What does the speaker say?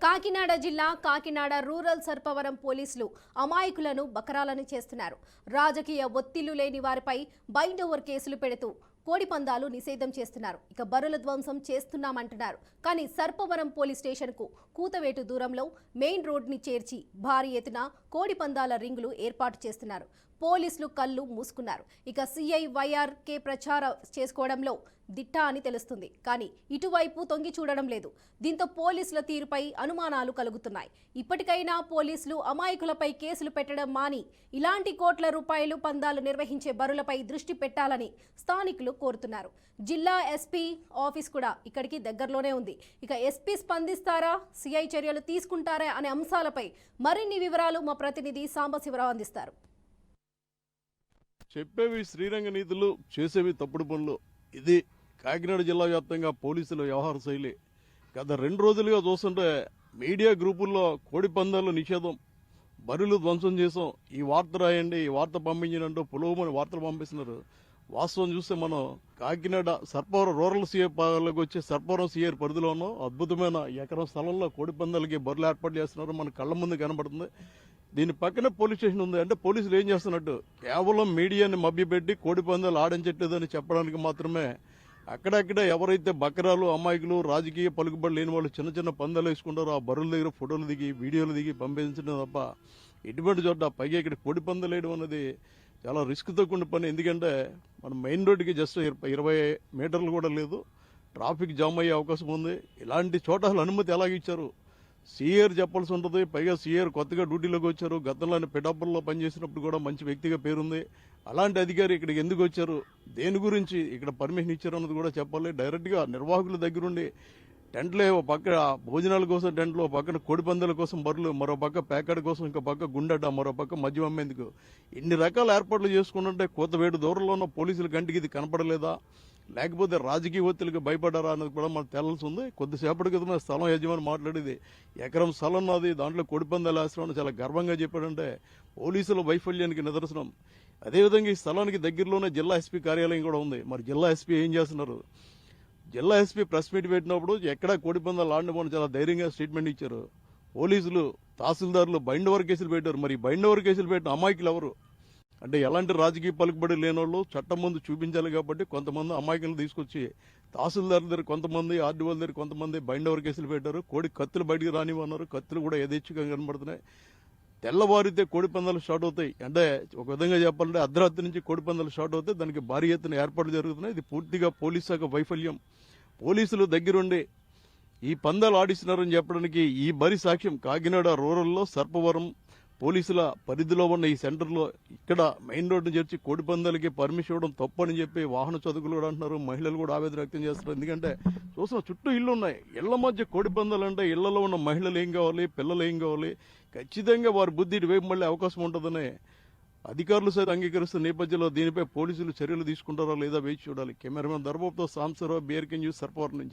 కాకినాడ జిల్లా కాకినాడ రూరల్ సర్పవరం పోలీసులు అమాయకులను బకరాలను చేస్తున్నారు. రాజకీయ ఒత్తిళ్లు లేని వారిపై బైండ్ ఓవర్ కేసులు పెడుతూ కోడి పందాలు నిషేధం చేస్తున్నారు. ఇక బరుల ధ్వంసం చేస్తున్నామంటున్నారు. కానీ సర్పవరం పోలీస్ స్టేషన్కు కూతవేటు దూరంలో మెయిన్ రోడ్ని చేర్చి భారీ ఎత్తున కోడి పందాల రింగులు ఏర్పాటు చేస్తున్నారు. పోలీసులు కళ్ళు మూసుకున్నారు. ఇక సిఐ వైఆర్కే ప్రచారం చేసుకోవడంలో దిట్ట అని తెలుస్తుంది. కానీ ఇటువైపు తొంగి చూడడం లేదు. దీంతో పోలీసుల తీరుపై అనుమానాలు కలుగుతున్నాయి. ఇప్పటికైనా పోలీసులు అమాయకులపై కేసులు పెట్టడం మాని ఇలాంటి కోట్ల రూపాయలు పందాలు నిర్వహించే బరులపై దృష్టి పెట్టాలని స్థానికులు కోరుతున్నారు. జిల్లా ఎస్పీ ఆఫీస్ కూడా ఇక్కడికి దగ్గరలోనే ఉంది. ఇక ఎస్పీ స్పందిస్తారా, సిఐ చర్యలు తీసుకుంటారా అనే అంశాలపై మరిన్ని వివరాలు మా ప్రతినిధి సాంబశివరావు అందిస్తారు. చెప్పేవి శ్రీరంగ నీతులు, చేసేవి తప్పుడు పనులు. ఇది కాకినాడ జిల్లా వ్యాప్తంగా పోలీసుల వ్యవహార శైలి. గత 2 రోజులుగా చూస్తుంటే మీడియా గ్రూపుల్లో కోడి పందాలు నిషేధం, బరులు ధ్వంసం చేసాం, ఈ వార్త రాయండి, ఈ వార్త పంపించినంటూ పులోమని వార్తలు పంపిస్తున్నారు. వాస్తవం చూస్తే మనం కాకినాడ సర్పవరం రూరల్ సీఏ పాలకి వచ్చే సర్పవరం సీఏ పరిధిలో ఉన్నాం. అద్భుతమైన ఎకరం స్థలంలో కోడి పందాలకి బరులు ఏర్పాటు చేస్తున్నారు. మన కళ్ళ ముందు కనబడుతుంది. దీని పక్కనే పోలీస్ స్టేషన్ ఉంది. అంటే పోలీసులు ఏం చేస్తున్నట్టు కేవలం మీడియాని మభ్యపెట్టి కోడి పందాలు ఆడించట్లేదని చెప్పడానికి మాత్రమే అక్కడక్కడ ఎవరైతే బకరాలు, అమాయకులు, రాజకీయ పలుకుబడి లేని వాళ్ళు చిన్న చిన్న పందాలు వేసుకుంటారో ఆ బరుల దగ్గర ఫోటోలు దిగి వీడియోలు దిగి పంపించడం తప్ప ఎటువంటి చోట పైగా ఇక్కడ కోడి పందాలు వేయడం అనేది చాలా రిస్క్తో కూడిన పని. ఎందుకంటే మన మెయిన్ రోడ్డుకి జస్ట్ 20 మీటర్లు కూడా లేదు. ట్రాఫిక్ జామ్ అయ్యే అవకాశం ఉంది. ఇలాంటి చోట అనుమతి ఎలాగిచ్చారు? సీఆర్ చెప్పాల్సి ఉంటుంది. పైగా సీఆర్ కొత్తగా డ్యూటీలోకి వచ్చారు. గతంలో ఆయన పిఠాపురంలో పనిచేసినప్పుడు కూడా మంచి వ్యక్తిగా పేరుంది. అలాంటి అధికారి ఇక్కడికి ఎందుకు వచ్చారు, దేని గురించి ఇక్కడ పర్మిషన్ ఇచ్చారు అన్నది కూడా చెప్పాలి. డైరెక్ట్గా నిర్వాహకుల దగ్గరుండి టెంట్లో ఒక పక్క భోజనాల కోసం టెంట్లో, పక్కన కోడి పందాల కోసం బరులు, మరో పక్క ప్యాకెట్ కోసం, ఇంకో పక్క గుండెడ్డ, మరో పక్క మద్యం అమ్మేందుకు ఇన్ని రకాల ఏర్పాట్లు చేసుకుంటుంటే కోతవేటు దూరంలో ఉన్న పోలీసుల కంటికి ఇది కనపడలేదా, లేకపోతే రాజకీయ ఒత్తిడికి భయపడారా అన్నది కూడా మనకు తేలాల్సి ఉంది. కొద్దిసేపటి క్రితమే స్థలం యజమాని మాట్లాడేది ఎకరం స్థలం నాది, దాంట్లో కోడి పందాలు వేస్తున్నామని చాలా గర్వంగా చెప్పాడంటే పోలీసుల వైఫల్యానికి నిదర్శనం. అదేవిధంగా ఈ స్థలానికి దగ్గరలోనే జిల్లా ఎస్పీ కార్యాలయం కూడా ఉంది. మరి జిల్లా ఎస్పీ ఏం చేస్తున్నారు? జిల్లా ఎస్పీ ప్రెస్ మీట్ పెట్టినప్పుడు ఎక్కడా కోడి పందాలు ఆడమని చాలా ధైర్యంగా స్టేట్మెంట్ ఇచ్చారు. పోలీసులు, తహసీల్దారులు బైండ్ ఓవర్ కేసులు పెట్టారు. మరి బైండ్ ఓవర్ కేసులు పెట్టిన అమాయకులు ఎవరు? అంటే ఎలాంటి రాజకీయ పలుకుబడి లేనోళ్ళు చట్టం ముందు చూపించాలి కాబట్టి కొంతమంది అమాయకులను తీసుకొచ్చి తహసీల్దార్ దగ్గర కొంతమంది, ఆర్డీఓల దగ్గర కొంతమంది బైండ్ ఓవర్ కేసులు పెట్టారు. కోడి కత్తులు బయటికి రానివన్నారు. కత్తులు కూడా యథేచ్ఛగా కనబడుతున్నాయి. తెల్లవారితే కోడి పందాలు స్టార్ట్ అవుతాయి. అంటే ఒక విధంగా చెప్పాలంటే అర్ధరాత్రి నుంచి కోడి పందాలు స్టార్ట్ అవుతాయి. దానికి భారీ ఎత్తున ఏర్పాట్లు జరుగుతున్నాయి. ఇది పూర్తిగా పోలీస్ శాఖ వైఫల్యం. పోలీసులు దగ్గరుండి ఈ పందాలు ఆడిస్తున్నారని చెప్పడానికి ఈ బరి సాక్ష్యం. కాకినాడ రూరల్లో సర్పవరం పోలీసుల పరిధిలో ఉన్న ఈ సెంటర్లో ఇక్కడ మెయిన్ రోడ్డు చేర్చి కోడి పందాలకి పర్మిషన్ ఇవ్వడం తప్పని చెప్పి వాహన చదువుకులు కూడా అంటున్నారు. మహిళలు కూడా ఆవేదన వ్యక్తం చేస్తున్నారు. ఎందుకంటే చూసిన చుట్టూ ఇళ్లు ఉన్నాయి. ఇళ్ల మధ్య కోడి పందాలు అంటే ఇళ్లలో ఉన్న మహిళలు ఏం కావాలి, పిల్లలు ఏం కావాలి? ఖచ్చితంగా వారి బుద్ధి ఇటువైపు మళ్ళీ అవకాశం ఉంటుందని అధికారులు సైతం అంగీకరిస్తున్న నేపథ్యంలో దీనిపై పోలీసులు చర్యలు తీసుకుంటారో లేదా వేచి చూడాలి. కెమెరామెన్ ధర్మపుతో సాంబశివరావు, BRK న్యూస్, సర్పవరం నుంచి.